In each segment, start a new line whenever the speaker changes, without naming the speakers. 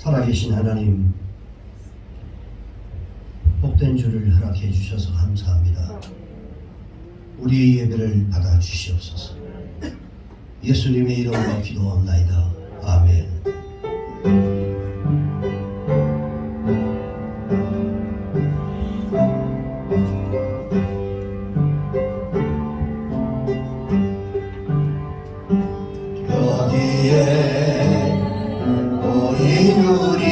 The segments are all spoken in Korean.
살아계신 하나님, 복된 주를 허락해 주셔서 감사합니다. 우리의 예배를 받아 주시옵소서. 예수님의 이름으로 기도합나이다. 아멘. 여기에 모인 우리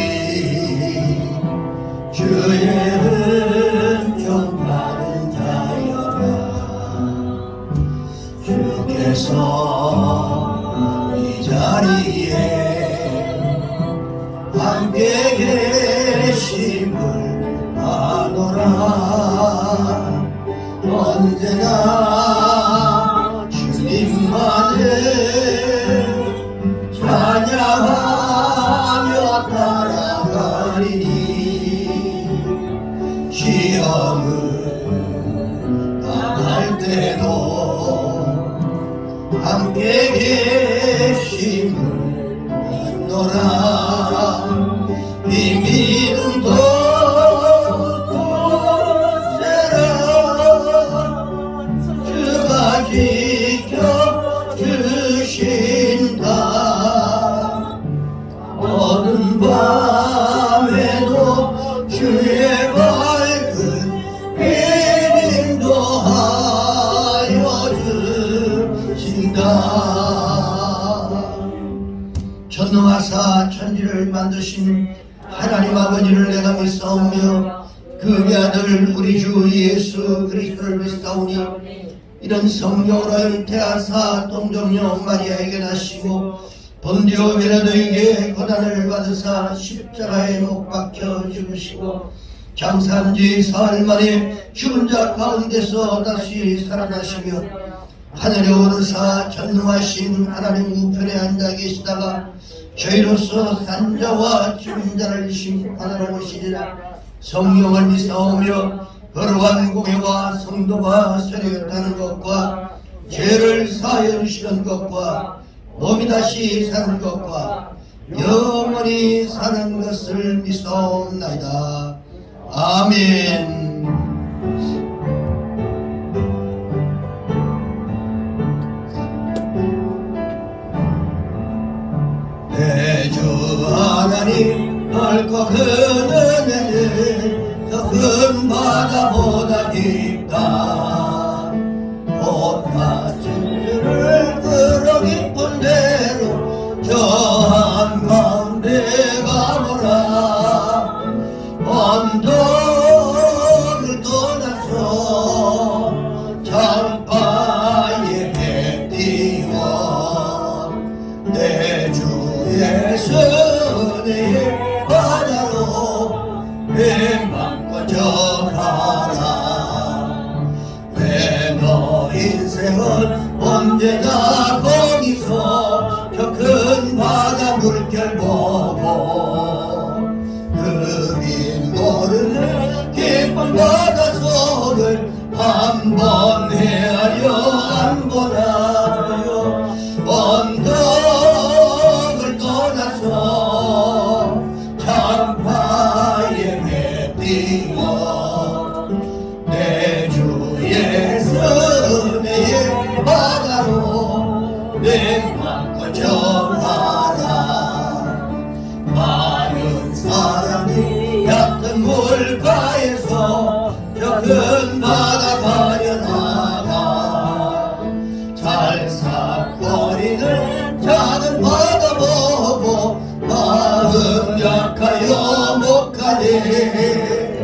주의 은총 받은 자여라. 주께서 이 자리에 함께 계심을 아노라. 언제나 주님만을 찬양하며 따라가리니 시험을 당할 때도 함께 계심을 믿노라. 이 믿음도 굳세라. 주가 지켜주신다. 어두운 밤에도 주의 밝은 비림도 하여 주신다. 전능하사 천지를 만드신 하나님 아버지를 내가 믿사오며 그 아들 우리 주 예수 그리스도를 믿사오니 이런 성령으로 잉태하사 동정녀 마리아에게 나시고 본디오 빌라도에게 고난을 받으사 십자가에 못 박혀 죽으시고 장사한 지 사흘 만에 죽은 자 가운데서 다시 살아나시며 하늘에 오르사 전능하신 하나님 우편에 앉아 계시다가 저희로서 산자와 죽은 자를 심판하러 오시리라. 성령을 믿사오며 거룩한 공회와 성도가 세례했다는 것과 죄를 사하여 주시는 것과 몸이 다시 사는 것과 영원히 사는 것을 믿사옵나이다. 아멘. 내 주 하나님 넓고 큰 은혜는 더 큰 바다보다 깊다. 곧 같은 주를 그러 깊은 대로 저 한가운데 가보라. 언덕을 떠나서 창바에 배 띄워 내 주의 은혜의 바다로 내 맘껏 져가라. 왜 너 인생은 언제나 거기서 저 큰 바다 물결 보고 그빈 모르는 깊은 바다 속을 한번 헤아려 안 보나요. 언덕을 떠나서 창파에 배 띄워 내 주의 은혜의 바다로 내 맘껏 전하라. 많은 사람이 얕은 물가에서 저 큰 바다 가려나가 잘삭거리는 작은 바다 보고 마음 약하여 못 가네.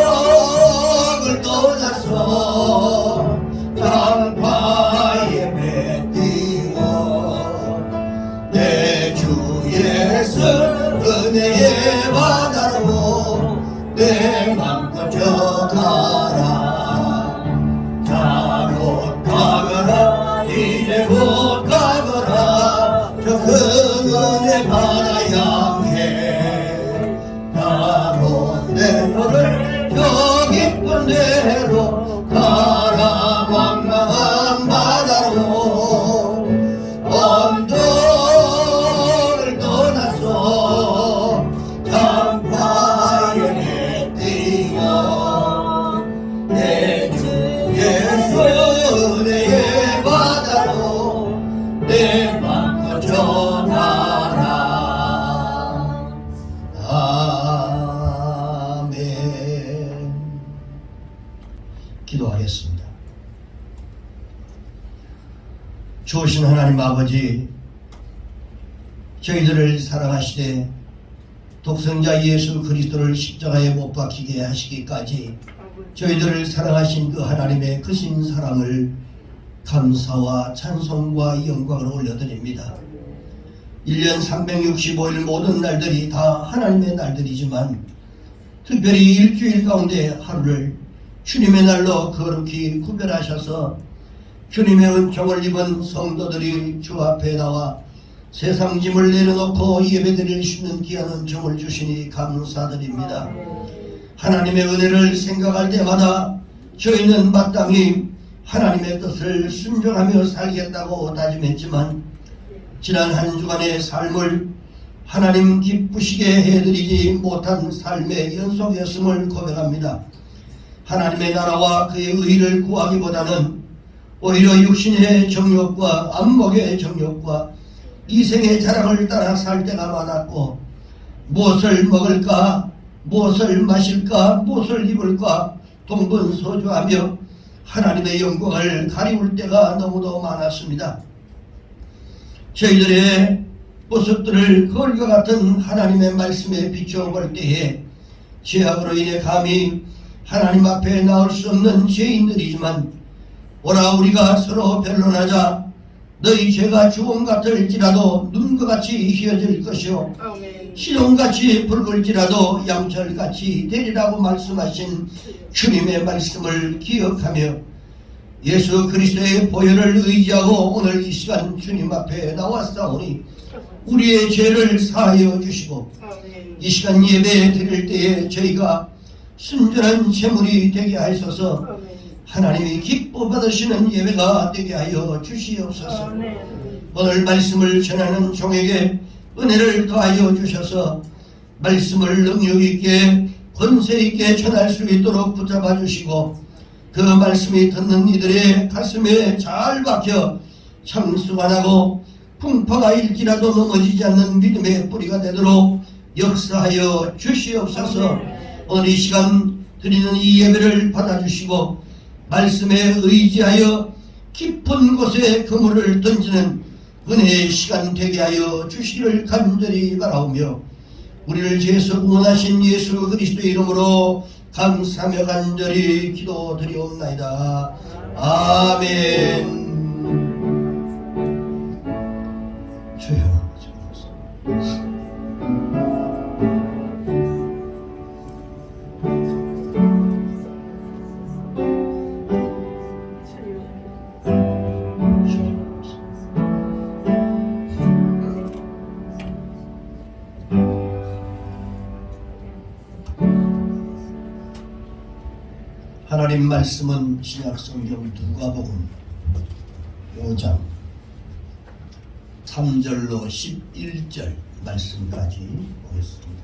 언덕을 떠나서 장파에 배 띄워 내 주의 은혜의 바다로 내 맘껏 져가라. 자 곧 가거라. 이제 곧 가거라. 저 큰 은혜 바다 향해 나로 내 너를 저 깊은 데로 가라. 광명한 바다로 언덕을 떠나서 주신 하나님 아버지, 저희들을 사랑하시되 독생자 예수 그리스도를 십자가에 못 박히게 하시기까지 저희들을 사랑하신 그 하나님의 크신 사랑을 감사와 찬송과 영광을 올려드립니다. 1년 365일 모든 날들이 다 하나님의 날들이지만 특별히 일주일 가운데 하루를 주님의 날로 거룩히 구별하셔서 주님의 은총을 입은 성도들이 주 앞에 나와 세상 짐을 내려놓고 예배드릴 수 있는 귀한 은총을 주시니 감사드립니다. 하나님의 은혜를 생각할 때마다 저희는 마땅히 하나님의 뜻을 순종하며 살겠다고 다짐했지만 지난 한 주간의 삶을 하나님 기쁘시게 해드리지 못한 삶의 연속이었음을 고백합니다. 하나님의 나라와 그의 의를 구하기보다는 오히려 육신의 정욕과 안목의 정욕과 이생의 자랑을 따라 살 때가 많았고, 무엇을 먹을까, 무엇을 마실까, 무엇을 입을까 동분서주하며 하나님의 영광을 가리울 때가 너무도 많았습니다. 저희들의 모습들을 거울과 같은 하나님의 말씀에 비춰볼 때에 죄악으로 인해 감히 하나님 앞에 나올 수 없는 죄인들이지만, 오라 우리가 서로 변론하자. 너희 죄가 주홍 같을지라도 눈과 같이 희어질 것이요 시동같이 붉을지라도 양철같이 되리라고 말씀하신 주님의 말씀을 기억하며 예수 그리스도의 보혈을 의지하고 오늘 이 시간 주님 앞에 나왔사오니 우리의 죄를 사하여 주시고 이 시간 예배 드릴 때에 저희가 순전한 제물이 되게 하소서. 하나님이 기뻐 받으시는 예배가 되게 하여 주시옵소서. 오늘 말씀을 전하는 종에게 은혜를 더하여 주셔서 말씀을 능력있게 권세있게 전할 수 있도록 붙잡아 주시고 그 말씀이 듣는 이들의 가슴에 잘 박혀 참수가 나고 풍파가 일지라도 넘어지지 않는 믿음의 뿌리가 되도록 역사하여 주시옵소서. 오늘 이 시간 드리는 이 예배를 받아주시고 말씀에 의지하여 깊은 곳에 그물을 던지는 은혜의 시간 되게 하여 주시기를 간절히 바라오며 우리를 죄에서 구원하신 예수 그리스도의 이름으로 감사하며 간절히 기도드리옵나이다. 아멘. 주여. 하나님 말씀은 신약 성경 누가복음 5장 3절로 11절 말씀까지 보겠습니다.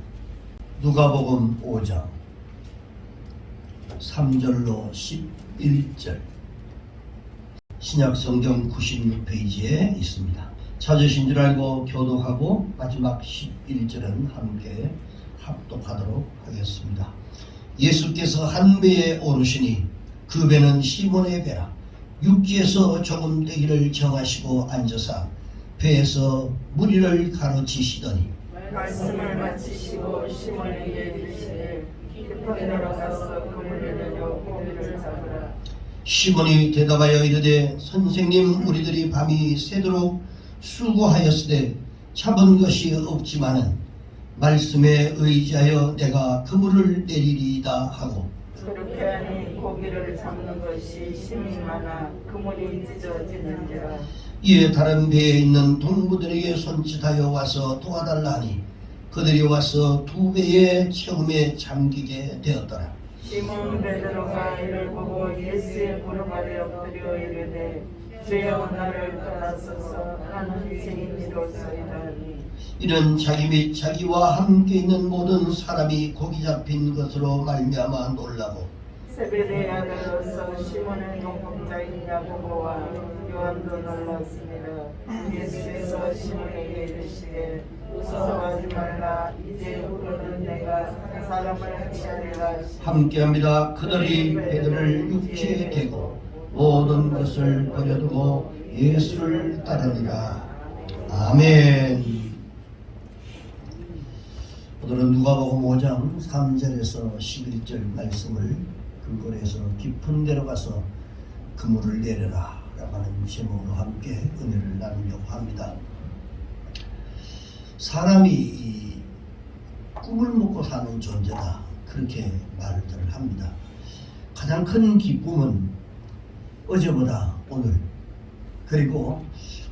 누가복음 5장 3절로 11절 신약 성경 96페이지에 있습니다. 찾으신 줄 알고 교독하고 마지막 11절은 함께 합독하도록 하겠습니다. 예수께서 한 배에 오르시니 그 배는 시몬의 배라. 육지에서 조금 되기를 정하시고 앉으사 배에서 무리를 가르치시더니
말씀을 마치시고 시몬에게 이르시되 깊게 들어가서 그물을 내려 고기를 잡으라.
시몬이 대답하여 이르되 선생님, 우리들이 밤이 새도록 수고하였으되 잡은 것이 없지만은 말씀에 의지하여 내가 그물을 내리리이다 하고
그렇게 하니 고기를 잡는 것이 심히 많아 그물이 찢어지는지라.
이에 다른 배에 있는 동무들에게 손짓하여 와서 도와달라 하니 그들이 와서 두 배의 체험에 잠기게 되었더라.
시몬 베드로가 이를 보고 예수의 무릎 아래 엎드려 이르되 주여 나를 떠나소서 나는 죄인이로소이다 하니
이는 자기 및 자기와 함께 있는 모든 사람이 고기 잡힌 것으로 말미암아 놀라고
세베대의 아들로서 시몬의 동업자인 야고보와 요한도 놀랐습니다. 예수께서 시몬에게 이르시되 무서워하지 말라. 이제 후로는 내가 사람을 취하리라.
함께합니다. 그들이 배들을 육지에 대고 모든 것을 버려두고 예수를 따르니라. 아멘. 오늘은 누가복음 5장 3절에서 11절 말씀을 근거로 해서 깊은 데로 가서 그물을 내려라 라고 하는 제목으로 함께 은혜를 나누려고 합니다. 사람이 이 꿈을 먹고 사는 존재다, 그렇게 말들을 합니다. 가장 큰 기쁨은 어제보다 오늘, 그리고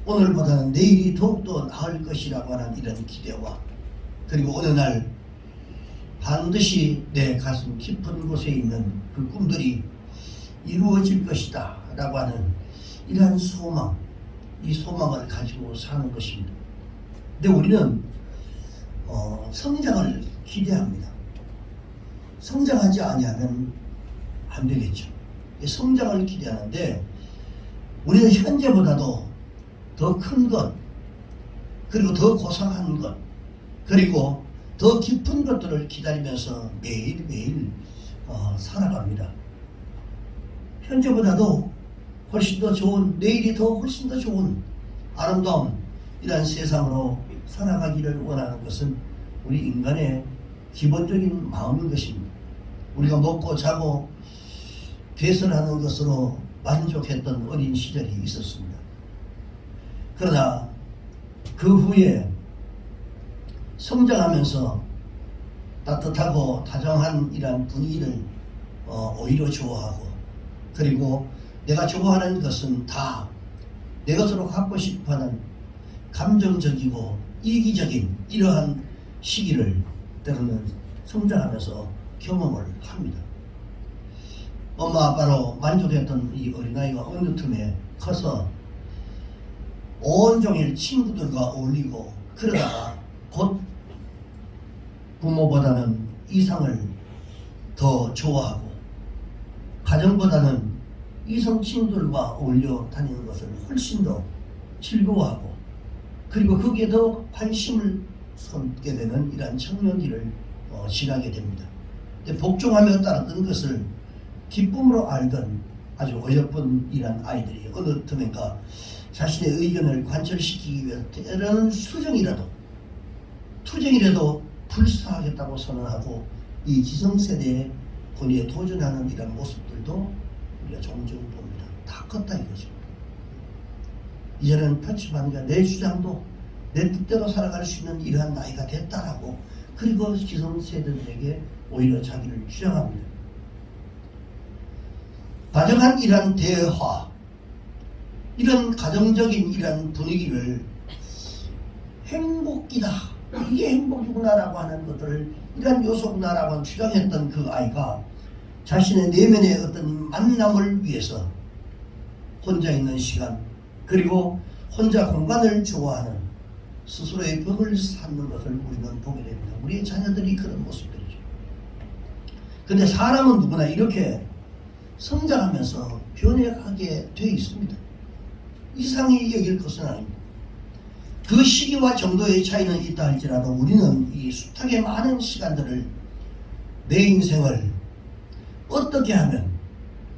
오늘보다는 내일이 더욱더 나을 것이라고 하는 이런 기대와, 그리고 어느 날 반드시 내 가슴 깊은 곳에 있는 그 꿈들이 이루어질 것이다 라고 하는 이러한 소망, 이 소망을 가지고 사는 것입니다. 근데 우리는 성장을 기대합니다. 성장하지 아니하면 안 되겠죠. 성장을 기대하는데 우리는 현재보다도 더 큰 것, 그리고 더 고상한 것, 그리고 더 깊은 것들을 기다리면서 매일매일 살아갑니다. 현재보다도 훨씬 더 좋은, 내일이 더 훨씬 더 좋은 아름다운 이러한 세상으로 살아가기를 원하는 것은 우리 인간의 기본적인 마음인 것입니다. 우리가 먹고 자고 배설하는 것으로 만족했던 어린 시절이 있었습니다. 그러나 그 후에 성장하면서 따뜻하고 다정한 이러한 분위기를 오히려 좋아하고, 그리고 내가 좋아하는 것은 다 내 것으로 갖고 싶어하는 감정적이고 이기적인 이러한 시기를 때로는 성장하면서 경험을 합니다. 엄마 아빠로 만족했던 이 어린아이가 어느 틈에 커서 온종일 친구들과 어울리고 그러다가 곧 부모보다는 이상을 더 좋아하고 가정보다는 이성 친구들과 어울려 다니는 것을 훨씬 더 즐거워하고, 그리고 거기에 더 관심을 쏟게 되는 이러한 청년기를 지나게 됩니다. 근데 복종하며 따랐던 것을 기쁨으로 알던 아주 어여쁜 이러한 아이들이 어느 틈엔가 자신의 의견을 관철시키기 위해서 때로는 투쟁이라도 불사하겠다고 선언하고 이 기성세대의 권위에 도전하는 이러한 모습들도 우리가 종종 봅니다. 다 컸다 이거죠. 이제는 터치반가 내 주장도 내 뜻대로 살아갈 수 있는 이러한 나이가 됐다라고, 그리고 기성세대들에게 오히려 자기를 주장합니다. 다정한 이러한 대화, 이런 가정적인 이러한 분위기를 행복이다, 이게 행복이구나라고 하는 것들을, 이러한 요소구나라고 주장했던 그 아이가 자신의 내면의 어떤 만남을 위해서 혼자 있는 시간, 그리고 혼자 공간을 좋아하는 스스로의 벽을 쌓는 것을 우리는 보게 됩니다. 우리의 자녀들이 그런 모습들이죠. 근데 사람은 누구나 이렇게 성장하면서 변해가게 되어 있습니다. 이상히 여길 것은 아닙니다. 그 시기와 정도의 차이는 있다 할지라도 우리는 이 숱하게 많은 시간들을, 내 인생을 어떻게 하면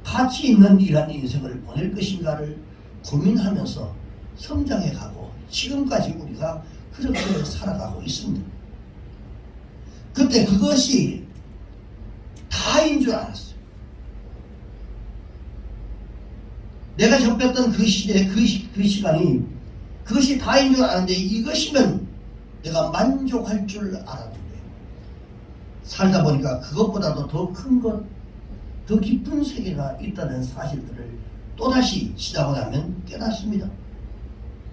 가치 있는 이러한 인생을 보낼 것인가를 고민하면서 성장해가고 지금까지 우리가 그렇게 살아가고 있습니다. 그때 그것이 다인 줄 알았어요. 내가 접했던 그 시대, 그 시간이 그것이 다인 줄 아는데 이것이면 내가 만족할 줄 알았는데, 살다 보니까 그것보다도 더 큰 것, 더 깊은 세계가 있다는 사실들을 또다시 지나고 나면 깨닫습니다.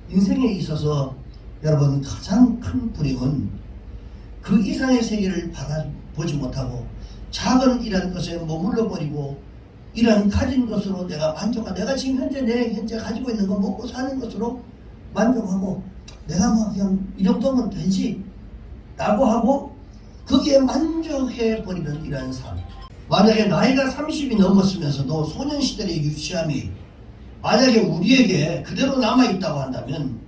인생에 있어서 여러분 가장 큰 불행은 그 이상의 세계를 바라보지 못하고 작은 이런 것에 머물러 버리고 이런 가진 것으로 내가 만족하고, 내가 지금 현재 가지고 있는 거 먹고 사는 것으로 만족하고, 내가 뭐 그냥 이 정도면 되지 라고 하고 거기에 만족해 버리는 이런 삶. 만약에 나이가 30이 넘었으면서도 소년시절의 유치함이 만약에 우리에게 그대로 남아있다고 한다면,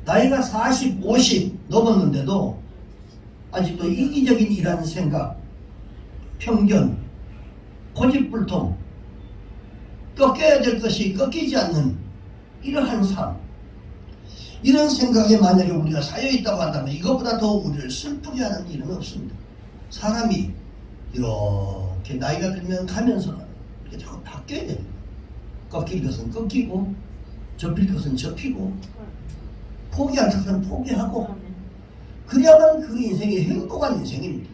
나이가 40, 50 넘었는데도 아직도 이기적인 이러한 생각, 편견, 고집불통, 꺾여야 될 것이 꺾이지 않는 이러한 삶, 이런 생각에 만약에 우리가 쌓여 있다고 한다면 이것보다 더 우리를 슬프게 하는 일은 없습니다. 사람이 이렇게 나이가 들면 가면서 이렇게 자꾸 바뀌어야 됩니다. 꺾일 것은 꺾이고 접힐 것은 접히고 포기할 것은 포기하고 그래야만 그 인생이 행복한 인생입니다.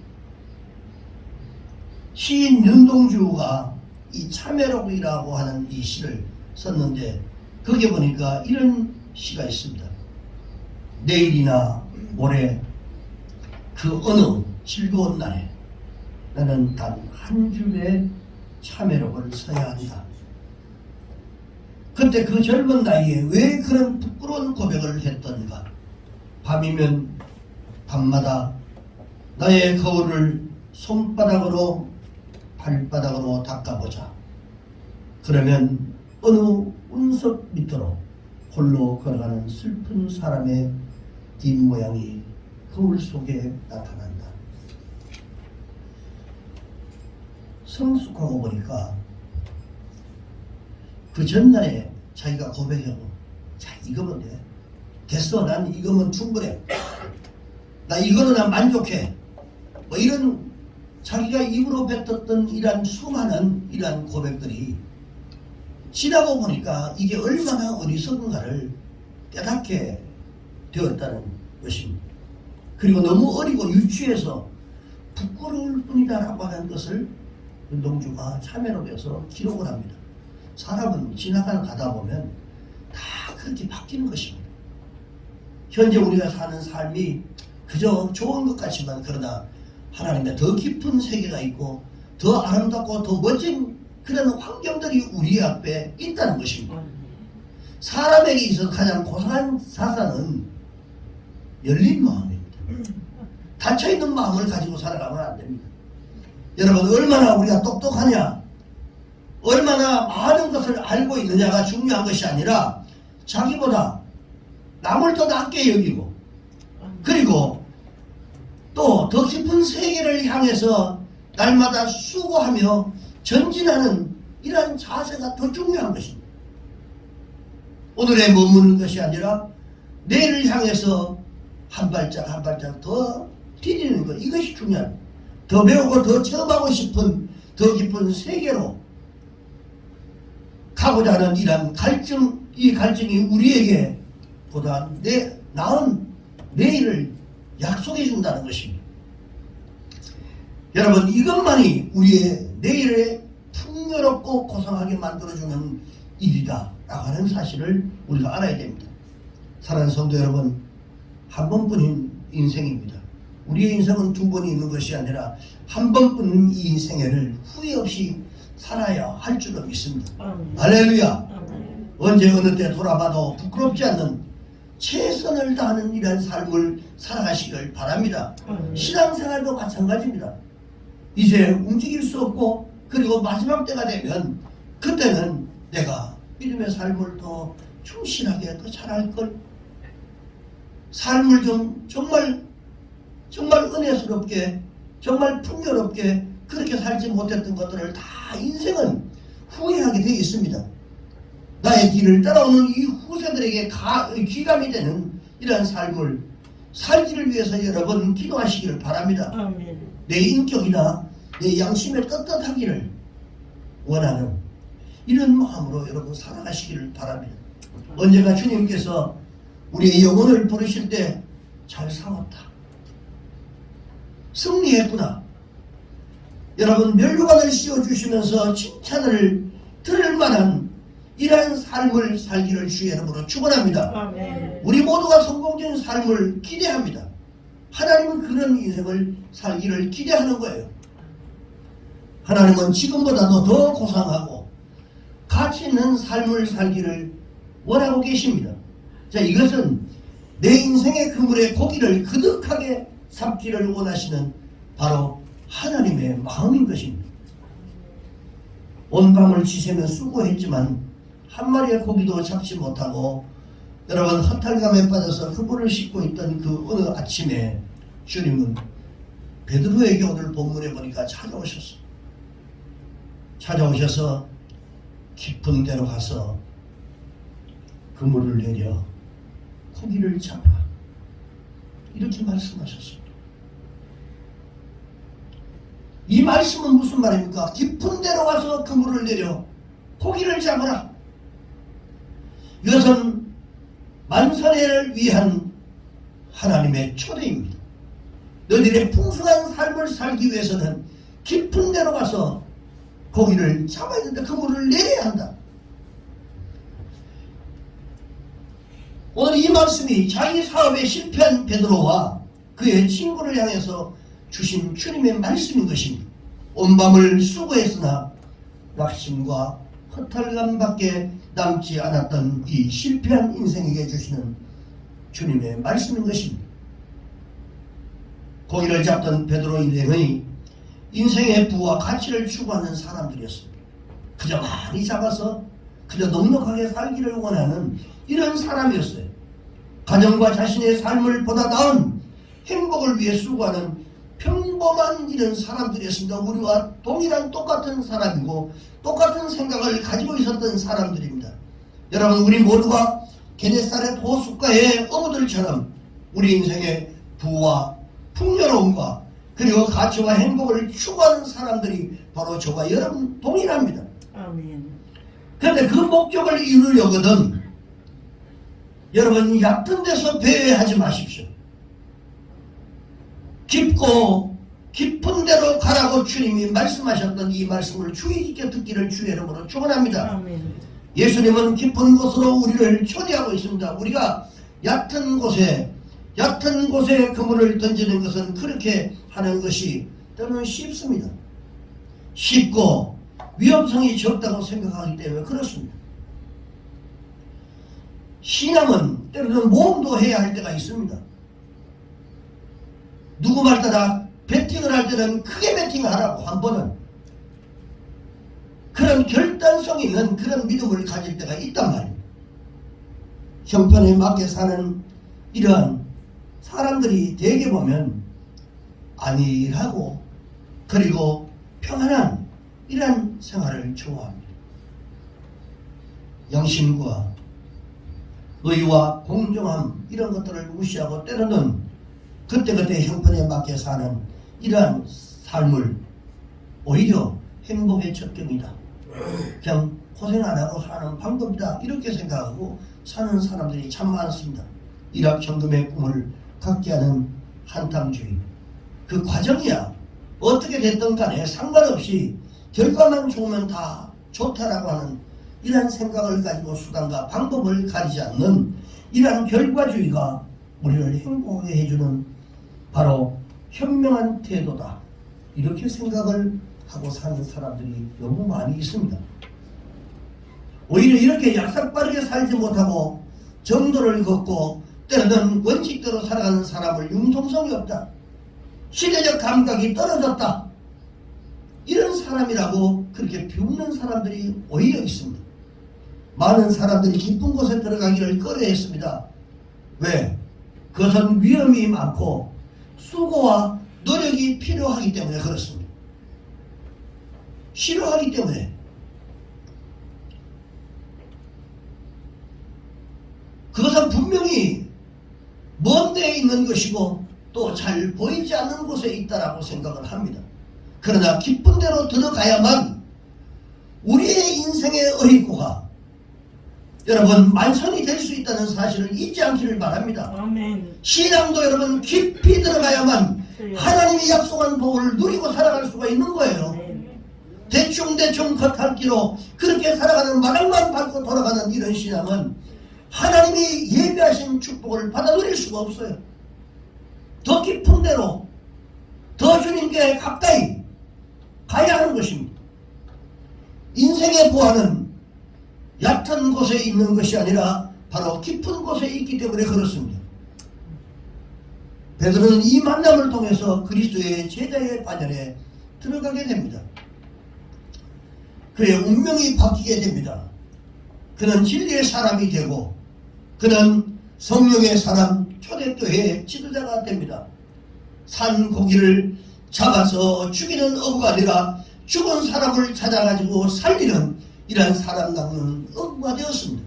시인 윤동주가 이 참회록이라고 하는 이 시를 썼는데 거기에 보니까 이런 시가 있습니다. 내일이나 모레 그 어느 즐거운 날에 나는 단 한 줄의 참회록을 써야 한다. 그때 그 젊은 나이에 왜 그런 부끄러운 고백을 했던가. 밤이면 밤마다 나의 거울을 손바닥으로 발바닥으로 닦아보자. 그러면 어느 운석 밑으로 홀로 걸어가는 슬픈 사람의 뒷모양이 거울 속에 나타난다. 성숙하고 보니까 그 전날에 자기가 고백하고 자 이거면 돼. 됐어. 난 이거면 충분해. 나 이거는 난 만족해. 뭐 이런 자기가 입으로 뱉었던 이러한 수많은 이러한 고백들이 지나고 보니까 이게 얼마나 어리석은가를 깨닫게 되었다는 것입니다. 그리고 너무 어리고 유치해서 부끄러울 뿐이다라고 하는 것을 윤동주가 참회록에서 기록을 합니다. 사람은 지나가다 보면 다 그렇게 바뀌는 것입니다. 현재 우리가 사는 삶이 그저 좋은 것 같지만 그러나 하나님의 더 깊은 세계가 있고 더 아름답고 더 멋진 그런 환경들이 우리 앞에 있다는 것입니다. 사람에게 있어서 가장 고상한 사상은 열린 마음입니다. 닫혀있는 마음을 가지고 살아가면 안 됩니다. 여러분 얼마나 우리가 똑똑하냐, 얼마나 많은 것을 알고 있느냐가 중요한 것이 아니라 자기보다 남을 더 낮게 여기고 그리고 또 더 깊은 세계를 향해서 날마다 수고하며 전진하는 이러한 자세가 더 중요한 것입니다. 오늘에 머무는 것이 아니라 내일을 향해서 한 발짝 한 발짝 더 디디는 것, 이것이 중요합니다. 더 배우고 더 체험하고 싶은 더 깊은 세계로 가고자 하는 이러한 갈증, 이 갈증이 우리에게 보다 나은 내일을 약속해 준다는 것입니다. 여러분 이것만이 우리의 내일에 풍요롭고 고상하게 만들어주는 일이다 라고 하는 사실을 우리가 알아야 됩니다. 사랑하는 성도 여러분, 한 번뿐인 인생입니다. 우리의 인생은 두 번이 있는 것이 아니라 한 번뿐인 이 인생을 후회 없이 살아야 할 줄로 믿습니다. 할렐루야. 언제 어느 때 돌아봐도 부끄럽지 않는 최선을 다하는 이런 삶을 살아가시길 바랍니다. 신앙생활도 마찬가지입니다. 이제 움직일 수 없고 그리고 마지막 때가 되면 그때는 내가 믿음의 삶을 더 충실하게 더 잘할걸, 삶을 좀 정말 은혜스럽게 정말 풍요롭게 그렇게 살지 못했던 것들을 다 인생은 후회하게 되어 있습니다. 나의 길을 따라오는 이 후세들에게 귀감이 되는 이러한 삶을 살기를 위해서 여러분 기도하시기를 바랍니다.
아멘.
내 인격이나 내 양심에 떳떳하기를 원하는 이런 마음으로 여러분 살아가시기를 바랍니다. 언젠가 주님께서 우리의 영혼을 부르실 때 잘 싸웠다, 승리했구나, 여러분 면류관을 씌워주시면서 칭찬을 들을 만한 이러한 삶을 살기를 주의 이름으로 축원합니다.
아멘.
우리 모두가 성공적인 삶을 기대합니다. 하나님은 그런 인생을 살기를 기대하는 거예요. 하나님은 지금보다도 더 고상하고 가치 있는 삶을 살기를 원하고 계십니다. 자, 이것은 내 인생의 그물에 고기를 그득하게 삼기를 원하시는 바로 하나님의 마음인 것입니다. 온 밤을 지새며 수고했지만 한 마리의 고기도 잡지 못하고 여러분 허탈감에 빠져서 그물을 씻고 있던 그 어느 아침에 주님은 베드로에게 오늘 본문에 보니까 찾아오셔서 깊은 데로 가서 그물을 내려 고기를 잡아. 이렇게 말씀하셨습니다. 이 말씀은 무슨 말입니까? 깊은 데로 가서 그물을 내려 고기를 잡으라. 이것은 만선회를 위한 하나님의 초대입니다. 너희들의 풍성한 삶을 살기 위해서는 깊은 데로 가서 고기를 잡아야 된다. 그물을 내려야 한다. 오늘 이 말씀이 자기 사업에 실패한 베드로와 그의 친구를 향해서 주신 주님의 말씀인 것입니다. 온 밤을 수고했으나 낙심과 허탈감밖에 남지 않았던 이 실패한 인생에게 주시는 주님의 말씀인 것입니다. 고기를 잡던 베드로 일행의 인생의 부와 가치를 추구하는 사람들이었습니다. 그저 많이 잡아서 그저 넉넉하게 살기를 원하는 이런 사람이었어요. 가정과 자신의 삶을 보다 나은 행복을 위해 수고하는 평범한 이런 사람들이었습니다. 우리와 동일한 똑같은 사람이고 똑같은 생각을 가지고 있었던 사람들입니다. 여러분, 우리 모두가 게네사렛 호숫가의 어부들처럼 우리 인생의 부와 풍요로움과 그리고 가치와 행복을 추구하는 사람들이 바로 저와 여러분 동일합니다.
아멘.
그런데 그 목적을 이루려거든 여러분 얕은 데서 배회하지 마십시오. 깊고 깊은 데로 가라고 주님이 말씀하셨던 이 말씀을 주의 깊게 듣기를 주의 이름으로 축원합니다.
아멘.
예수님은 깊은 곳으로 우리를 초대하고 있습니다. 우리가 얕은 곳에 그물을 던지는 것은 그렇게 하는 것이 때로는 쉽습니다. 쉽고 위험성이 적다고 생각하기 때문에 그렇습니다. 신앙은 때로는 모험도 해야 할 때가 있습니다. 누구 말 따라 배팅을 할 때는 크게 배팅하라고 한 번은 그런 결단성 있는 그런 믿음을 가질 때가 있단 말입니다. 형편에 맞게 사는 이러한 사람들이 대개 보면 안일하고 그리고 평안한 이러한 생활을 좋아합니다. 영신과 의와 공정함 이런 것들을 무시하고 때로는 그때그때 형편에 맞게 사는 이러한 삶을 오히려 행복의 첫경이다. 그냥 고생 안 하고 사는 방법이다. 이렇게 생각하고 사는 사람들이 참 많습니다. 일확천금의 꿈을 갖게 하는 한탕주의. 그 과정이야. 어떻게 됐든 간에 상관없이 결과만 좋으면 다 좋다라고 하는 이러한 생각을 가지고 수단과 방법을 가리지 않는 이러한 결과주의가 우리를 행복하게 해주는 바로 현명한 태도다. 이렇게 생각을 하고 사는 사람들이 너무 많이 있습니다. 오히려 이렇게 약삭빠르게 살지 못하고 정도를 걷고 때로는 원칙대로 살아가는 사람을 융통성이 없다. 시대적 감각이 떨어졌다. 이런 사람이라고 그렇게 비웃는 사람들이 오히려 있습니다. 많은 사람들이 깊은 곳에 들어가기를 꺼려했습니다. 왜? 그것은 위험이 많고 수고와 노력이 필요하기 때문에 그렇습니다. 싫어하기 때문에. 그것은 분명히 먼 데에 있는 것이고 또 잘 보이지 않는 곳에 있다라고 생각을 합니다. 그러나 깊은 데로 들어가야만 우리의 인생의 어리고가 여러분 만선이 될 수 있다는 사실을 잊지 않기를 바랍니다.
아멘.
신앙도 여러분 깊이 들어가야만 하나님이 약속한 복을 누리고 살아갈 수가 있는 거예요. 대충 겉핥기로 그렇게 살아가는 마당만 밟고 돌아가는 이런 신앙은 하나님이 예비하신 축복을 받아 누릴 수가 없어요. 더 깊은 데로 더 주님께 가까이 가야 하는 것입니다. 인생의 부활은 얕은 곳에 있는 것이 아니라 바로 깊은 곳에 있기 때문에 그렇습니다. 베드로는 이 만남을 통해서 그리스도의 제자의 반열에 들어가게 됩니다. 그의 운명이 바뀌게 됩니다. 그는 진리의 사람이 되고 그는 성령의 사람 초대교회의 지도자가 됩니다. 산 고기를 잡아서 죽이는 어부가 아니라 죽은 사람을 찾아가지고 살리는 이러한 사람 낭만은 억압되었습니다.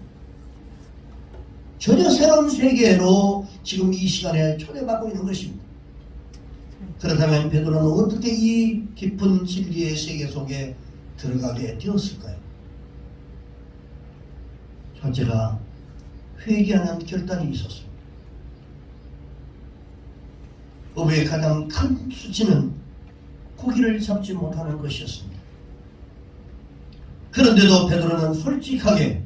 전혀 새로운 세계로 지금 이 시간에 초대받고 있는 것입니다. 그렇다면 베드로는 어떻게 이 깊은 진리의 세계 속에 들어가게 되었을까요? 첫째가 회개하는 결단이 있었습니다. 어부의 가장 큰 수치는 고기를 잡지 못하는 것이었습니다. 그런데도 베드로는 솔직하게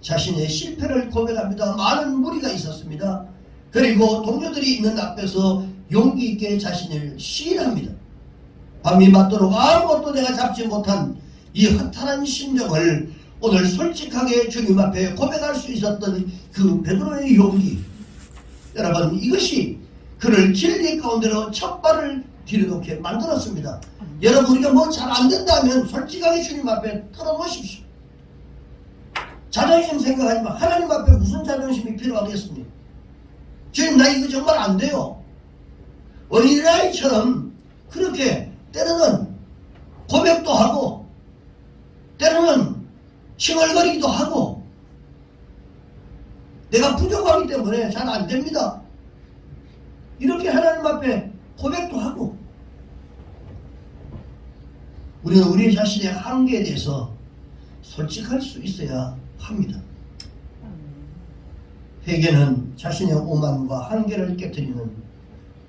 자신의 실패를 고백합니다. 많은 무리가 있었습니다. 그리고 동료들이 있는 앞에서 용기 있게 자신을 시인합니다. 밤이 맞도록 아무것도 내가 잡지 못한 이 허탈한 심정을 오늘 솔직하게 주님 앞에 고백할 수 있었던 그 베드로의 용기, 여러분, 이것이 그를 진리 가운데로 첫 발을 들여놓게 만들었습니다. 여러분, 우리가 뭐 잘 안 된다면 솔직하게 주님 앞에 털어놓으십시오. 자존심 생각하지 마. 하나님 앞에 무슨 자존심이 필요하겠습니까? 주님, 나 이거 정말 안 돼요. 어린아이처럼 그렇게 때로는 고백도 하고 때로는 칭얼거리기도 하고 내가 부족하기 때문에 잘 안 됩니다. 이렇게 하나님 앞에 고백도 하고 우리는 우리 자신의 한계에 대해서 솔직할 수 있어야 합니다. 회개는 자신의 오만과 한계를 깨뜨리는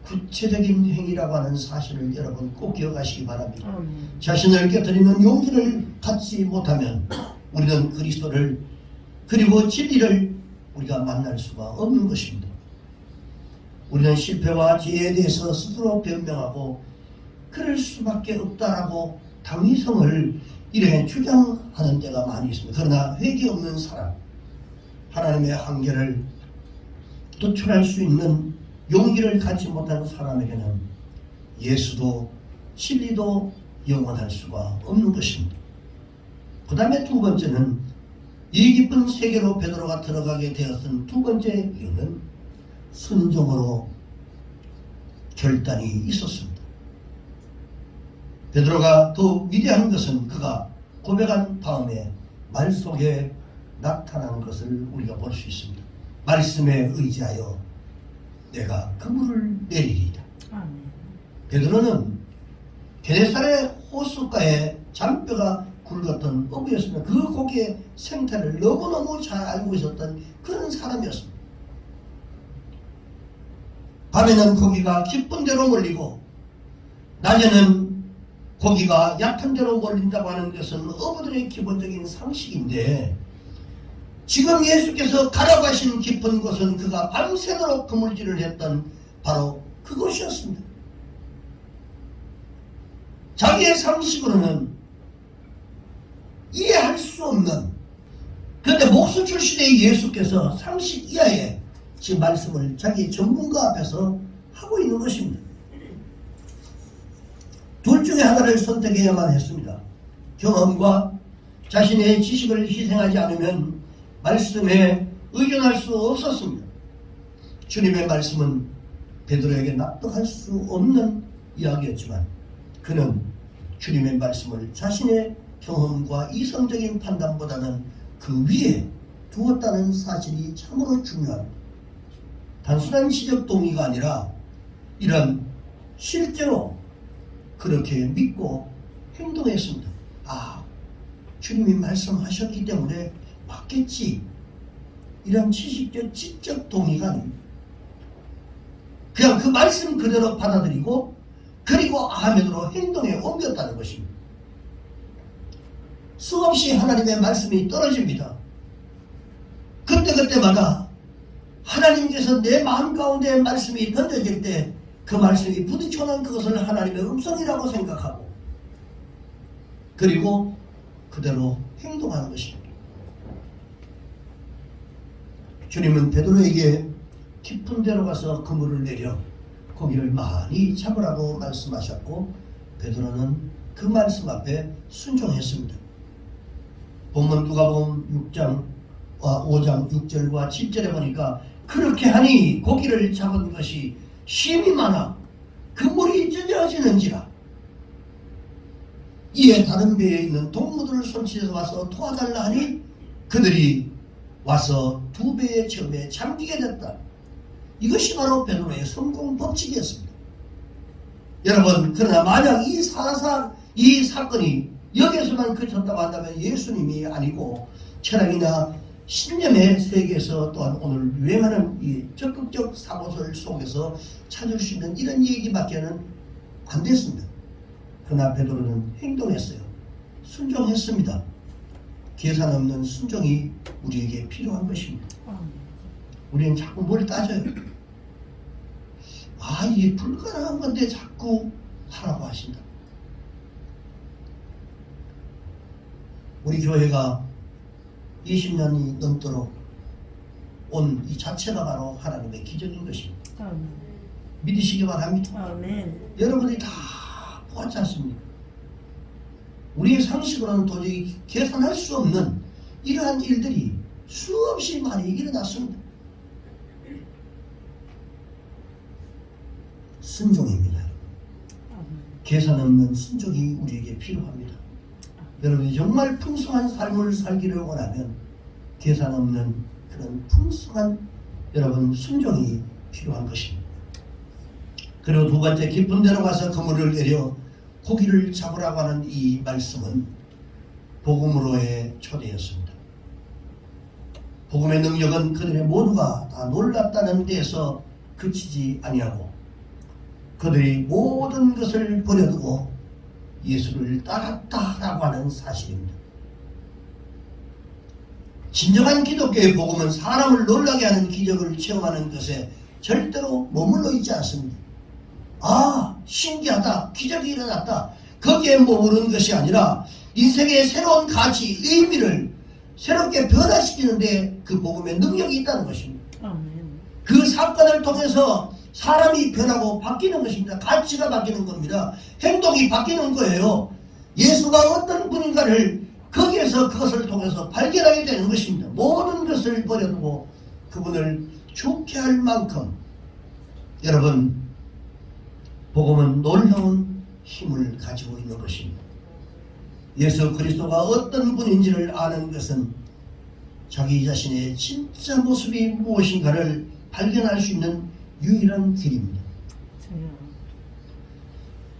구체적인 행위라고 하는 사실을 여러분 꼭 기억하시기 바랍니다. 자신을 깨뜨리는 용기를 갖지 못하면 우리는 그리스도를 그리고 진리를 우리가 만날 수가 없는 것입니다. 우리는 실패와 죄에 대해서 스스로 변명하고 그럴 수밖에 없다라고 당위성을 이렇게 주장하는 때가 많이 있습니다. 그러나 회개 없는 사람, 하나님의 한계를 도출할 수 있는 용기를 갖지 못하는 사람에게는 예수도 진리도 영원할 수가 없는 것입니다. 그 다음에 두 번째는 이 깊은 세계로 베드로가 들어가게 되었던 두 번째 이유는 순종으로 결단이 있었습니다. 베드로가 더 위대한 것은 그가 고백한 다음에 말 속에 나타난 것을 우리가 볼 수 있습니다. 말씀에 의지하여 내가 그물을 내리리이다. 베드로는 게네사렛 호숫가에 잔뼈가 굵었던 어부였으며 그 고기의 생태를 너무너무 잘 알고 있었던 그런 사람이었습니다. 밤에는 고기가 깊은 데로 몰리고 낮에는 고기가 얕은 데로 몰린다고 하는 것은 어부들의 기본적인 상식인데 지금 예수께서 가라가신 깊은 곳은 그가 밤새도록 그물질을 했던 바로 그곳이었습니다. 자기의 상식으로는 이해할 수 없는, 그런데 목수 출신의 예수께서 상식 이하의 지금 말씀을 자기 전문가 앞에서 하고 있는 것입니다. 둘 중에 하나를 선택해야만 했습니다. 경험과 자신의 지식을 희생하지 않으면 말씀에 의존할 수 없었습니다. 주님의 말씀은 베드로에게 납득할 수 없는 이야기였지만 그는 주님의 말씀을 자신의 경험과 이성적인 판단보다는 그 위에 두었다는 사실이 참으로 중요합니다. 단순한 지적 동의가 아니라 이런 실제로 그렇게 믿고 행동했습니다. 아, 주님이 말씀하셨기 때문에 맞겠지. 이런 지식적, 지적 동의가 아닙니다. 그냥 그 말씀 그대로 받아들이고 그리고 아멘으로 행동에 옮겼다는 것입니다. 수없이 하나님의 말씀이 떨어집니다. 그때마다 하나님께서 내 마음 가운데 말씀이 던져질 때 그 말씀이 부딪혀는 그것을 하나님의 음성이라고 생각하고 그리고 그대로 행동하는 것입니다. 주님은 베드로에게 깊은 데로 가서 그물을 내려 고기를 많이 잡으라고 말씀하셨고 베드로는 그 말씀 앞에 순종했습니다. 본문 누가복음 6장 5장 6절과 7절에 보니까 그렇게 하니 고기를 잡은 것이 심이 많아 그물이 찢어지는지라. 이에 다른 배에 있는 동무들을 손치해서 와서 도와달라 하니 그들이 와서 두 배의 처음에 잠기게 됐다. 이것이 바로 베드로의 성공 법칙이었습니다. 여러분, 그러나 만약 이 사건이 여기에서만 그쳤다고 한다면 예수님이 아니고 철학이나 신념의 세계에서 또한 오늘 유행하는 이 적극적 사고설 속에서 찾을 수 있는 이런 얘기밖에는 안 됐습니다. 그러나 베드로는 행동했어요. 순종했습니다. 계산 없는 순종이 우리에게 필요한 것입니다. 우리는 자꾸 뭘 따져요. 아, 이게 불가능한 건데 자꾸 하라고 하신다. 우리 교회가 20년이 넘도록 온 이 자체가 바로 하나님의 기적인 것입니다. 믿으시기 바랍니다.
아멘.
여러분이 다 보았지 않습니까? 우리의 상식으로는 도저히 계산할 수 없는 이러한 일들이 수없이 많이 일어났습니다. 순종입니다. 계산 없는 순종이 우리에게 필요합니다. 여러분이 정말 풍성한 삶을 살기를 원하면 계산 없는 그런 풍성한 여러분 순종이 필요한 것입니다. 그리고 두 번째, 깊은 데로 가서 그물을 내려 고기를 잡으라고 하는 이 말씀은 복음으로의 초대였습니다. 복음의 능력은 그들의 모두가 다 놀랐다는 데에서 그치지 아니하고 그들이 모든 것을 버려두고 예수를 따랐다라고 하는 사실입니다. 진정한 기독교의 복음은 사람을 놀라게 하는 기적을 체험하는 것에 절대로 머물러 있지 않습니다. 아, 신기하다, 기적이 일어났다, 거기에 머무르는 것이 아니라 인생의 새로운 가치, 의미를 새롭게 변화시키는데 그 복음의 능력이 있다는 것입니다. 그 사건을 통해서 사람이 변하고 바뀌는 것입니다. 가치가 바뀌는 겁니다. 행동이 바뀌는 거예요. 예수가 어떤 분인가를 거기에서 그것을 통해서 발견하게 되는 것입니다. 모든 것을 버려두고 그분을 좋게 할 만큼 여러분, 복음은 놀라운 힘을 가지고 있는 것입니다. 예수 그리스도가 어떤 분인지를 아는 것은 자기 자신의 진짜 모습이 무엇인가를 발견할 수 있는 유일한 길입니다.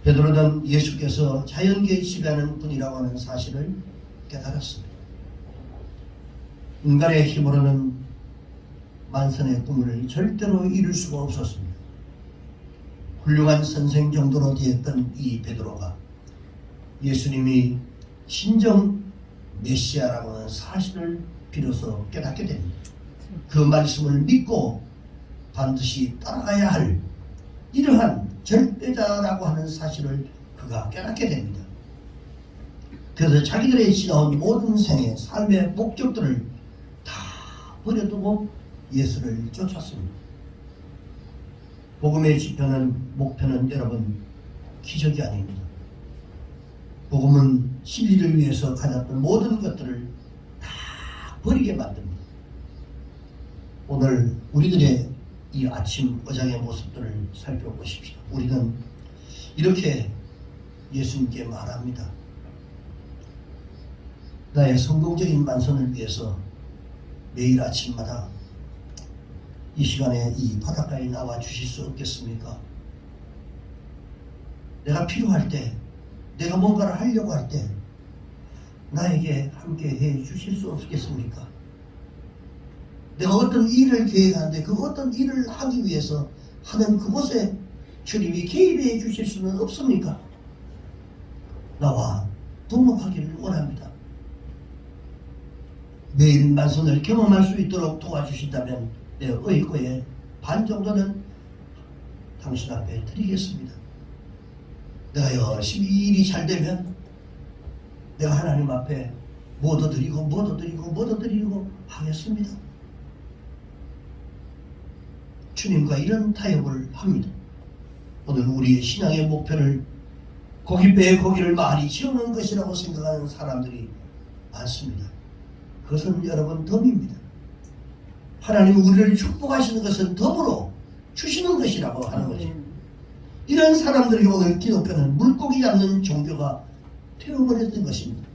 베드로는 예수께서 자연계에 지배하는 분이라고 하는 사실을 깨달았습니다. 인간의 힘으로는 만선의 꿈을 절대로 이룰 수가 없었습니다. 훌륭한 선생 정도로 되었던 이 베드로가 예수님이 진정 메시아라고 하는 사실을 비로소 깨닫게 됩니다. 그 말씀을 믿고 반드시 따라가야 할 이러한 절대자라고 하는 사실을 그가 깨닫게 됩니다. 그래서 자기들의 지나온 모든 생의 삶의 목적들을 다 버려두고 예수를 쫓았습니다. 복음의 지표는, 목표는 여러분 기적이 아닙니다. 복음은 진리를 위해서 가졌던 모든 것들을 다 버리게 만듭니다. 오늘 우리들의 이 아침 어장의 모습들을 살펴보십시오. 우리는 이렇게 예수님께 말합니다. 나의 성공적인 만선을 위해서 매일 아침마다 이 시간에 이 바닷가에 나와 주실 수 없겠습니까? 내가 필요할 때, 내가 뭔가를 하려고 할 때 나에게 함께 해 주실 수 없겠습니까? 내가 어떤 일을 계획하는데 그 어떤 일을 하기 위해서 하는 그곳에 주님이 개입해 주실 수는 없습니까? 나와 동업하기를 원합니다. 매일 만선을 경험할 수 있도록 도와주신다면 내 의거의 반 정도는 당신 앞에 드리겠습니다. 내가 열심히 일이 잘 되면 내가 하나님 앞에 뭐 더 드리고 하겠습니다. 주님과 이런 타협을 합니다. 오늘 우리의 신앙의 목표를 고깃배에 고기를 많이 채우는 것이라고 생각하는 사람들이 많습니다. 그것은 여러분 덤입니다. 하나님 우리를 축복하시는 것은 덤으로 주시는 것이라고 하는 거죠. 이런 사람들이 오늘 기독교는 물고기 잡는 종교가 태워버렸던 것입니다.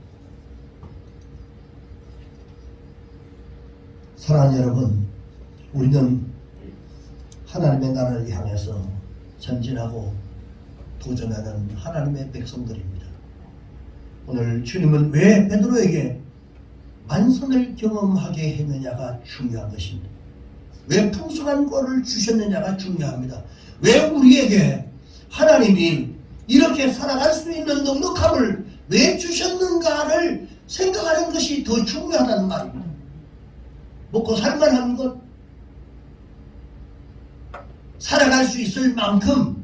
사랑하는 여러분, 우리는 하나님의 나라를 향해서 전진하고 도전하는 하나님의 백성들입니다. 오늘 주님은 왜 베드로에게 만선을 경험하게 했느냐가 중요한 것입니다. 왜 풍성한 꼴을 주셨느냐가 중요합니다. 왜 우리에게 하나님이 이렇게 살아갈 수 있는 넉넉함을 왜 주셨는가를 생각하는 것이 더 중요하다는 말입니다. 먹고 살만한 것, 살아갈 수 있을 만큼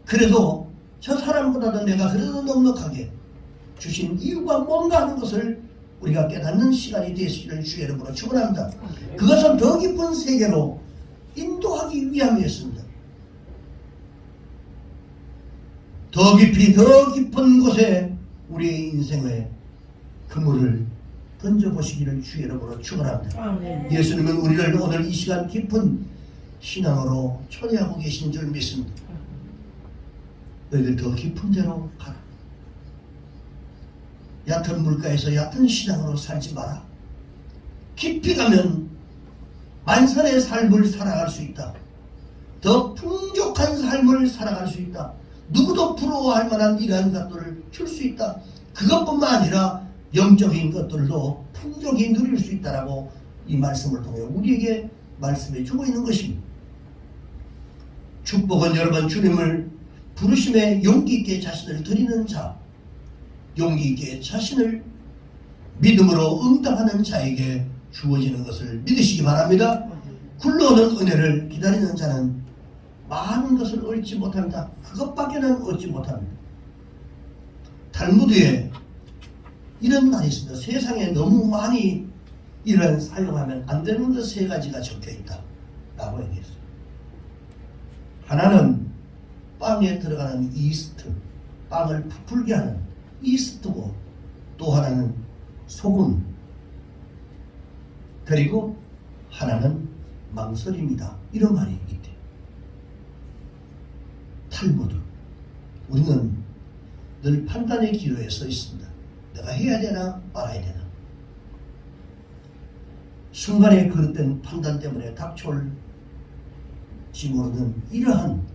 그래도 저 사람보다도 내가 그래도 넉넉하게 주신 이유가 뭔가 하는 것을 우리가 깨닫는 시간이 되시기를 주의 이름으로 축원합니다. 그것은 더 깊은 세계로 인도하기 위함이었습니다. 더 깊이 더 깊은 곳에 우리의 인생의 그물을 던져보시기를 주의 이름으로 축원합니다. 예수님은 우리를 오늘 이 시간 깊은 신앙으로 초대하고 계신 줄 믿습니다. 너희들 더 깊은 데로 가라. 얕은 물가에서 얕은 신앙으로 살지 마라. 깊이 가면 만선의 삶을 살아갈 수 있다. 더 풍족한 삶을 살아갈 수 있다. 누구도 부러워할 만한 이러한 것들을 줄 수 있다. 그것뿐만 아니라 영적인 것들도 풍족히 누릴 수 있다라고 이 말씀을 통해 우리에게 말씀해 주고 있는 것입니다. 축복은 여러분 주님을 부르심에 용기 있게 자신을 드리는 자, 용기 있게 자신을 믿음으로 응답하는 자에게 주어지는 것을 믿으시기 바랍니다. 굴러오는 은혜를 기다리는 자는 많은 것을 얻지 못합니다. 그것밖에는 얻지 못합니다. 탈무드에 이런 말이 있습니다. 세상에 너무 많이 이런 사용하면 안 되는 것 세 가지가 적혀 있다 라고 얘기했어요. 하나는 빵에 들어가는 이스트, 빵을 부풀게 하는 이스트고, 또 하나는 소금, 그리고 하나는 망설임이다. 이런 말이 있대요. 탈무드, 우리는 늘 판단의 기로에 서 있습니다. 내가 해야 되나 말아야 되나. 순간에 그릇된 판단 때문에 닥쳐올지 모르는 이러한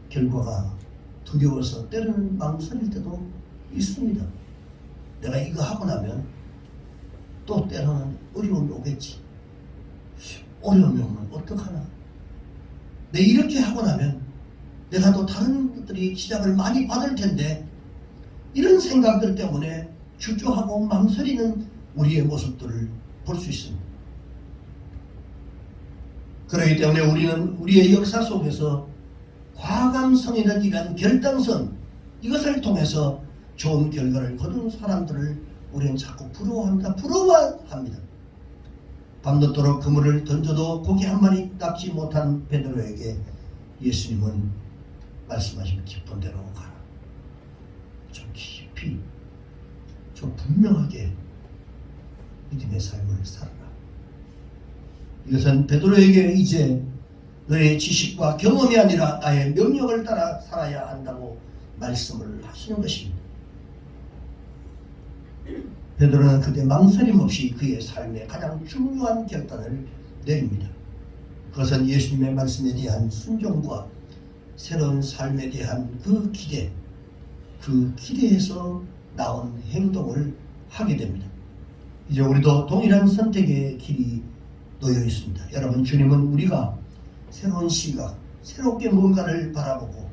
결과가 두려워서 때로는 망설일 때도 있습니다. 내가 이거 하고 나면 또 때로는 어려움이 오겠지. 어려움이 오면 어떡하나. 내 이렇게 하고 나면 내가 또 다른 것들이 시작을 많이 받을 텐데, 이런 생각들 때문에 주저하고 망설이는 우리의 모습들을 볼 수 있습니다. 그렇기 때문에 우리는 우리의 역사 속에서 과감성이라는 이런 결단선, 이것을 통해서 좋은 결과를 거둔 사람들을 우리는 자꾸 부러워합니다. 부러워합니다. 밤늦도록 그물을 던져도 고기 한 마리 닦지 못한 베드로에게 예수님은 말씀하신 깊은 데로 가라. 좀 깊이, 좀 분명하게 믿음의 삶을 살아라. 이것은 베드로에게 이제 너의 지식과 경험이 아니라 나의 명령을 따라 살아야 한다고 말씀을 하시는 것입니다. 베드로는 그때 망설임 없이 그의 삶의 가장 중요한 결단을 내립니다. 그것은 예수님의 말씀에 대한 순종과 새로운 삶에 대한 그 기대, 그 기대에서 나온 행동을 하게 됩니다. 이제 우리도 동일한 선택의 길이 놓여 있습니다. 여러분, 주님은 우리가 새로운 시각, 새롭게 뭔가를 바라보고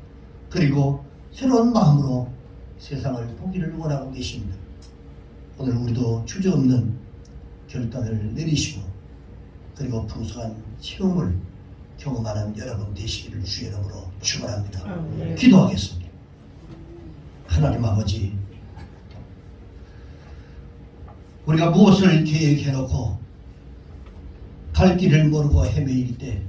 그리고 새로운 마음으로 세상을 보기를 원하고 계십니다. 오늘 우리도 주저없는 결단을 내리시고 그리고 풍성한 체험을 경험하는 여러분 되시기를 주의 이름으로 축원합니다. 기도하겠습니다. 하나님 아버지, 우리가 무엇을 계획해놓고 갈 길을 모르고 헤매일 때,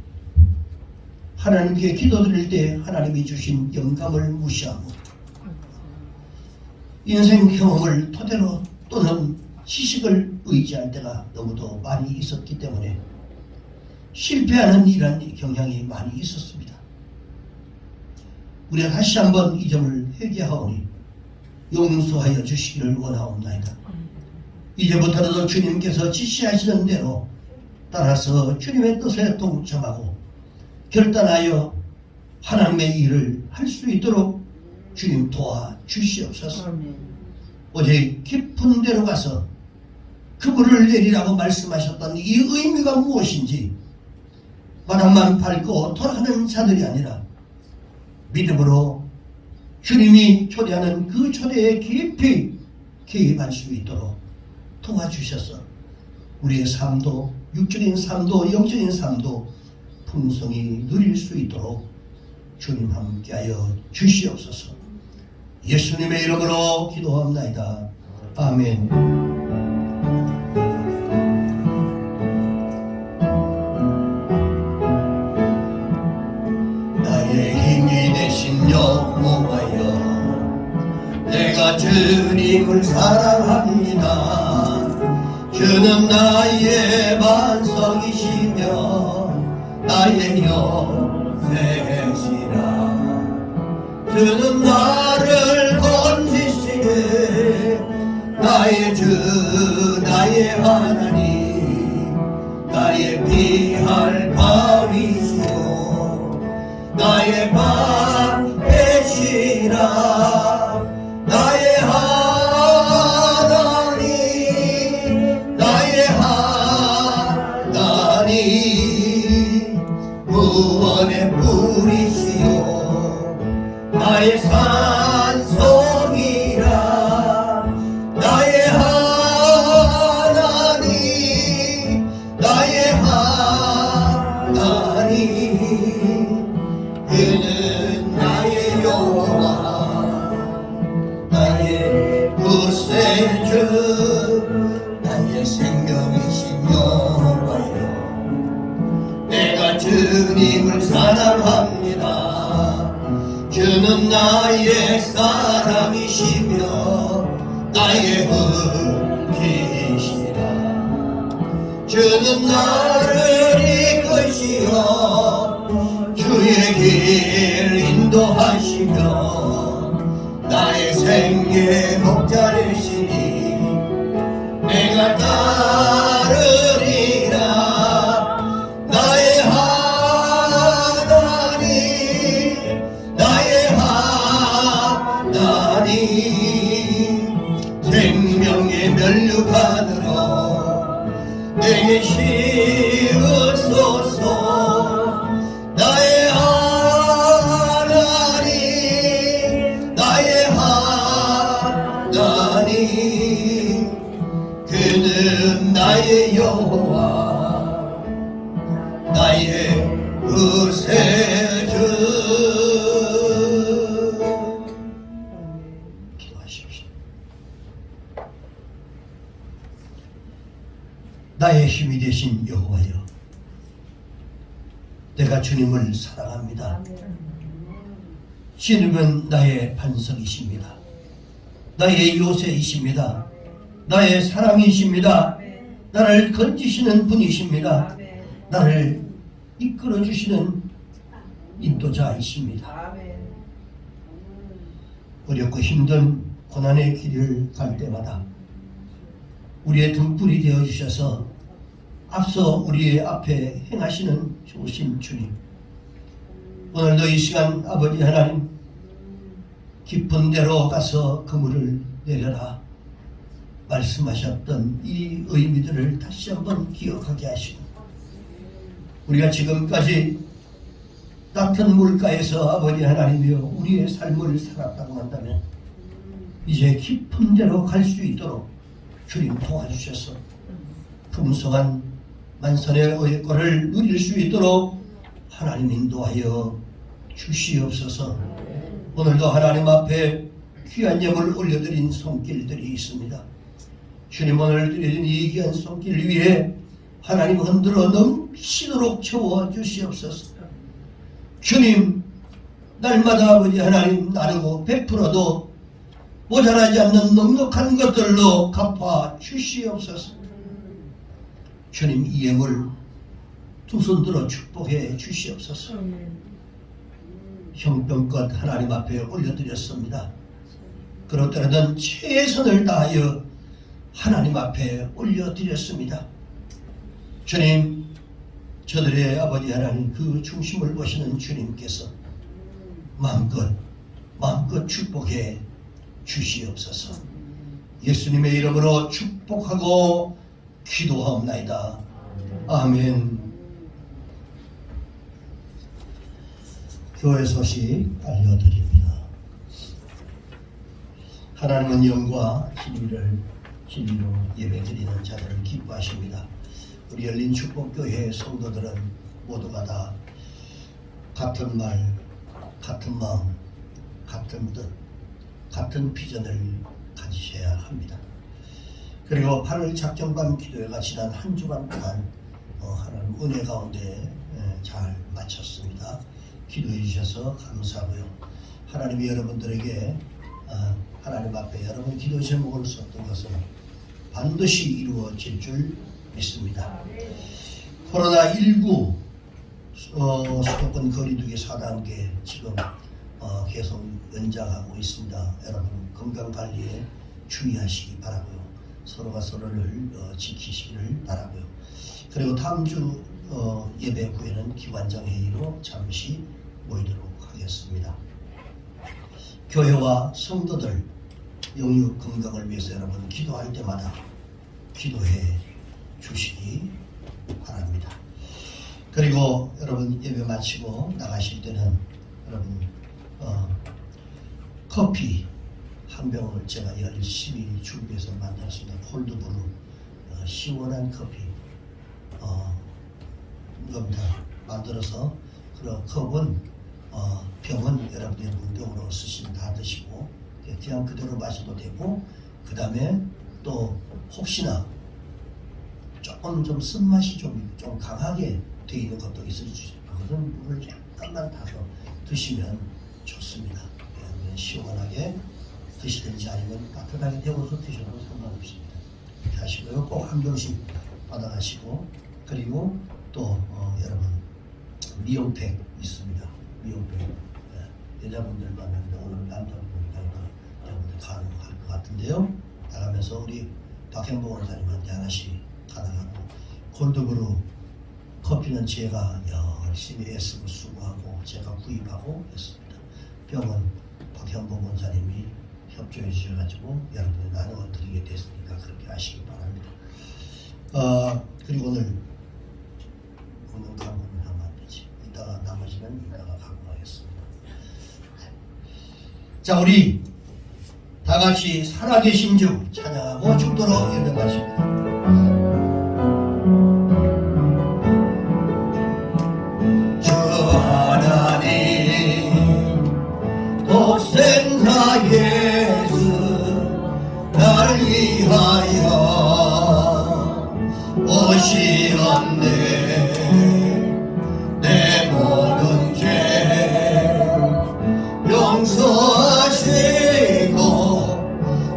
하나님께 기도드릴 때 하나님이 주신 영감을 무시하고 인생 경험을 토대로 또는 지식을 의지할 때가 너무도 많이 있었기 때문에 실패하는 이런 경향이 많이 있었습니다. 우리가 다시 한번 이 점을 회개하오니 용서하여 주시기를 원하옵나이다. 이제부터라도 주님께서 지시하시는 대로 따라서 주님의 뜻에 동참하고 결단하여 하나님의 일을 할 수 있도록 주님 도와 주시옵소서. 오직 깊은 데로 가서 그물을 내리라고 말씀하셨던 이 의미가 무엇인지 바닥만 밟고 돌아가는 자들이 아니라 믿음으로 주님이 초대하는 그 초대에 깊이 개입할 수 있도록 도와주셔서 우리의 삶도 육적인 삶도 영적인 삶도 풍성히 누릴 수 있도록 주님 함께하여 주시옵소서. 예수님의 이름으로 기도합나이다. 아멘. 나의 힘이 되신 여호와여, 내가 주님을 사랑합니다. 주는 나의 반석이시며 나의 요새시라. 주는 나를 건지시네. 나의 주 나의 하나님, 나의 피할 바위시오 나의 방패시라. 나의 하나님, 나의 하나님, 구원의 뿌리시오 나의 산성이라. 나의 하나님, 나의 하나님, 그는 나의 여호와, 나의 구세주, 나의 생명이신 여호와여, 내가 주님을 사랑합니다. 주는 나의 사랑이시며 나의 흠기시라. 주는 나를 이끄시어 주의 길 인도하시며 나의 생애 목자르시니 내가 따르리라. 나의 하나님, 나의 하나님, 생명의 면류관으로 내게 씌우소서. 나의 하나님, 나의 하나님, 그는 나의 여호와, 나의 구세주. 기도하십시오. 나의 힘이 되신 여호와여, 내가 주님을 사랑합니다. 주님은 나의 반석이십니다. 나의 요새이십니다. 나의 사랑이십니다. 나를 건지시는 분이십니다. 나를 이끌어주시는 인도자이십니다. 어렵고 힘든 고난의 길을 갈 때마다 우리의 등불이 되어주셔서 앞서 우리의 앞에 행하시는 좋으신 주님, 오늘도 이 시간 아버지 하나님, 깊은 데로 가서 그물을 내려라 말씀하셨던 이 의미들을 다시 한번 기억하게 하시고, 우리가 지금까지 같은 물가에서 아버지 하나님이여 우리의 삶을 살았다고 한다면 이제 깊은 데로 갈 수 있도록 주님 도와주셔서 풍성한 만선의 의권을 누릴 수 있도록 하나님 인도하여 주시옵소서. 오늘도 하나님 앞에 귀한 예물 올려드린 손길들이 있습니다. 주님, 오늘 드린 이 귀한 손길 위에 하나님 흔들어 넘치도록 채워주시옵소서. 주님, 날마다 아버지 하나님 나누고 베풀어도 모자라지 않는 넉넉한 것들로 갚아 주시옵소서. 주님, 이 예물 두 손 들어 축복해 주시옵소서. 형편껏 하나님 앞에 올려드렸습니다. 그렇더라도 최선을 다하여 하나님 앞에 올려드렸습니다. 주님, 저들의 아버지 하나님 그 중심을 보시는 주님께서 마음껏 축복해 주시옵소서. 예수님의 이름으로 축복하고 기도하옵나이다. 아멘. 교회 소식 알려드립니다. 하나님은 영과 진리로 예배드리는 자들을 기뻐하십니다. 우리 열린 축복교회 성도들은 모두가 다 같은 말, 같은 마음, 같은 뜻, 같은 비전을 가지셔야 합니다. 그리고 8월 작정반 기도회가 지난 한 주간 동안 하나님 은혜 가운데 잘 마쳤습니다. 기도해 주셔서 감사하고요. 하나님이 여러분들에게 하나님 앞에 여러분 기도 제목을 썼던 것은 반드시 이루어질 줄 믿습니다. 코로나19 수도권 거리두기 4단계 지금 계속 연장하고 있습니다. 여러분 건강관리에 주의하시기 바라고요. 서로가 서로를 지키시기를 바라고요. 그리고 다음 주 예배 후에는 기관장 회의로 잠시 모이도록 하겠습니다. 교회와 성도들 영육 건강을 위해서 여러분 기도할 때마다 기도해 주시기 바랍니다. 그리고 여러분 예배 마치고 나가실 때는 여러분 커피 한 병을 제가 열심히 준비해서 만들었습니다. 콜드브루 시원한 커피 이겁니다. 만들어서 그 컵은 병은 여러분들이 물병으로 쓰시면 다 드시고 그냥 그대로 마셔도 되고, 그 다음에 또 혹시나 조금 좀 쓴맛이 좀 강하게 되어 있는 것도 있을 수 있어요. 그것은 물을 약간만 타서 드시면 좋습니다. 시원하게 드시든지 아니면 따뜻하게 데워서 드셔도 상관없습니다. 이렇게 하시고요. 꼭 한 병씩 받아가시고, 그리고 또 여러분 미용팩 있습니다. 미용팩 여자분들 만나는데 오늘 남자분이니까 여러분들 가능할 것 같은데요. 나가면서 우리 박현복 원사님한테 하나씩 가능하고, 콜드브루 커피는 제가 열심히 애쓰고 수고하고 제가 구입하고 했습니다. 병은 박현복 원사님이 협조해 주셔가지고 여러분이 나눠 드리게 됐으니까 그렇게 하시기 바랍니다. 그리고 오늘 광고는 하면 안 되지. 이따가 나머지는 이따가 갖고 가겠습니다. 자, 우리 다 같이 살아계신 주 찬양하고 죽도록 예배 마칩니다. 주 하나님 독생자 예수 날 위하여 오시었네. 내 모든 죄 용서하시고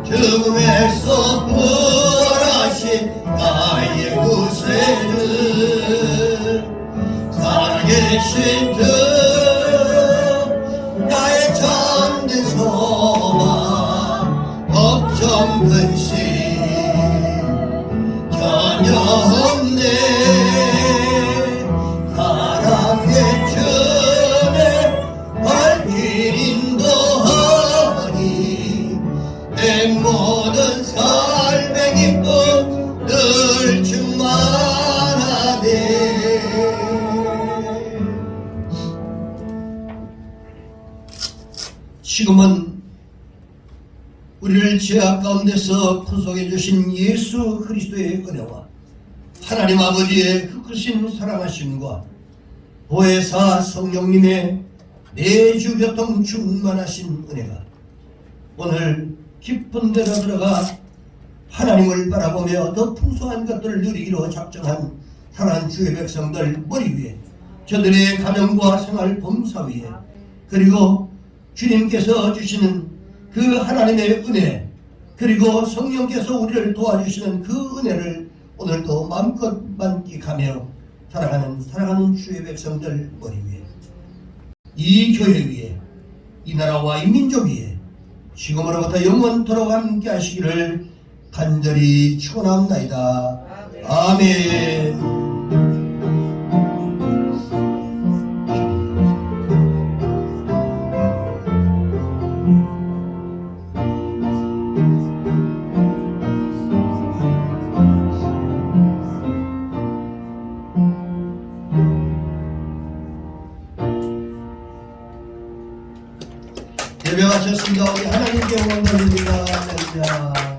죽음에서 부활하신 나의 구세주, 살아계신 주 나의 참된 소망, 걱정 근심 전혀 없네. 사랑의 주의 발길 인도하니 내 모든 삶의 기쁨 늘 충만하네. 지금은 우리를 죄악 가운데서 구속해 주신 예수 그리스도의 은혜와 하나님 아버지의 그 크신 사랑하심과 보혜사 성령님의 내주 교통 충만하신 은혜가 오늘 깊은 데로 들어가 하나님을 바라보며 더 풍성한 것들을 누리기로 작정한 사랑하는 주의 백성들 머리 위에, 저들의 가정과 생활 범사 위에, 그리고 주님께서 주시는 그 하나님의 은혜, 그리고 성령께서 우리를 도와주시는 그 은혜를 오늘도 마음껏 만끽하며 사랑하는 주의 백성들 머리 위에, 이 교회 위에, 이 나라와 이 민족 위에 지금으로부터 영원토록 함께 하시기를 간절히 축원합나이다. 아멘. 예배 마쳤습니다. 우리 하나님께 영광 돌립니다. 할렐루야.